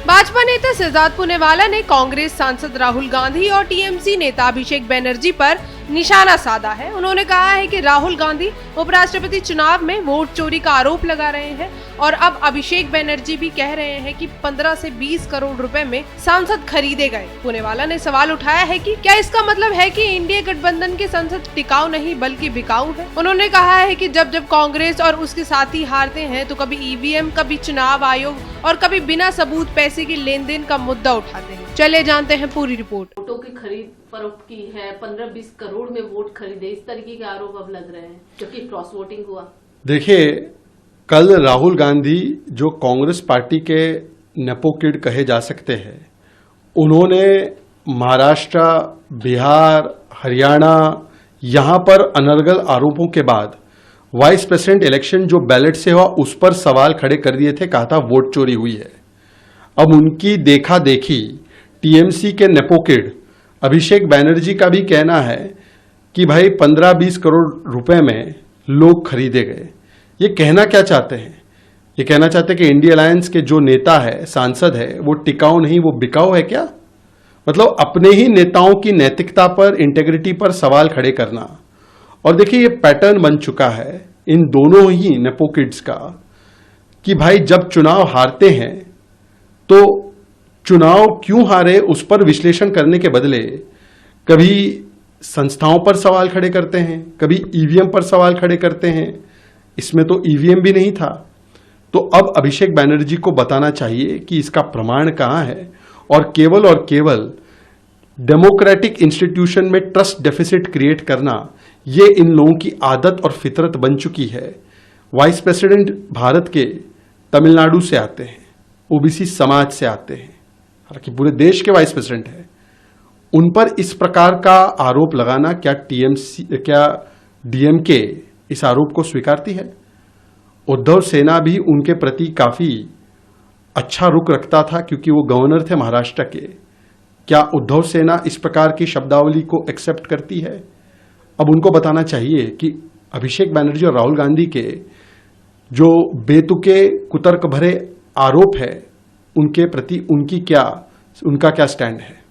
भाजपा नेता सिद्धार्थ पूनेवाला ने कांग्रेस सांसद राहुल गांधी और टीएमसी नेता अभिषेक बनर्जी पर निशाना साधा है। उन्होंने कहा है कि राहुल गांधी उपराष्ट्रपति चुनाव में वोट चोरी का आरोप लगा रहे हैं और अब अभिषेक बनर्जी भी कह रहे हैं कि 15 से 20 करोड़ रुपए में सांसद खरीदे गए। पूनेवाला ने सवाल उठाया है कि क्या इसका मतलब है कि इंडिया गठबंधन की संसद टिकाऊ नहीं बल्कि बिकाऊ है। उन्होंने कहा है कि जब कांग्रेस और उसके साथी हारते हैं तो कभी ईवीएम, कभी चुनाव आयोग और कभी बिना सबूत पैसे की लेन देन का मुद्दा उठाते हैं। चले जानते हैं पूरी रिपोर्ट। वोटों की खरीद फरोख्त की है, 15-20 करोड़ में वोट खरीदे, इस तरीके के आरोप अब लग रहे हैं क्योंकि क्रॉस वोटिंग हुआ। देखिए, कल राहुल गांधी जो कांग्रेस पार्टी के नेपो किड कहे जा सकते हैं, उन्होंने महाराष्ट्र, बिहार, हरियाणा यहां पर अनर्गल आरोपों के बाद वाइस प्रेसिडेंट इलेक्शन जो बैलेट से हुआ उस पर सवाल खड़े कर दिए थे, कहा था वोट चोरी हुई है। अब उनकी देखा देखी टीएमसी के नेपो किड अभिषेक बनर्जी का भी कहना है कि भाई 15-20 करोड़ रुपए में लोग खरीदे गए। ये कहना क्या चाहते हैं? ये कहना चाहते हैं कि इंडिया अलायंस के जो नेता है, सांसद है, वो टिकाऊ नहीं, वो बिकाऊ है क्या? मतलब अपने ही नेताओं की नैतिकता पर, इंटेग्रिटी पर सवाल खड़े करना। और देखिए, ये पैटर्न बन चुका है इन दोनों ही नेपो किड्स का कि भाई जब चुनाव हारते हैं तो चुनाव क्यों हारे उस पर विश्लेषण करने के बदले कभी संस्थाओं पर सवाल खड़े करते हैं, कभी ईवीएम पर सवाल खड़े करते हैं। इसमें तो ईवीएम भी नहीं था। तो अब अभिषेक बनर्जी को बताना चाहिए कि इसका प्रमाण कहां है और केवल डेमोक्रेटिक इंस्टीट्यूशन में ट्रस्ट डेफिसिट क्रिएट करना, ये इन लोगों की आदत और फितरत बन चुकी है। वाइस प्रेसिडेंट भारत के तमिलनाडु से आते हैं, ओबीसी समाज से आते हैं, हालांकि पूरे देश के वाइस प्रेसिडेंट है। उन पर इस प्रकार का आरोप लगाना, क्या डीएमके इस आरोप को स्वीकारती है? उद्धव सेना भी उनके प्रति काफी अच्छा रुख रखता था क्योंकि वो गवर्नर थे महाराष्ट्र के। क्या उद्धव सेना इस प्रकार की शब्दावली को एक्सेप्ट करती है? अब उनको बताना चाहिए कि अभिषेक बनर्जी और राहुल गांधी के जो बेतुके कुतर्क भरे आरोप है, उनके प्रति उनका क्या स्टैंड है।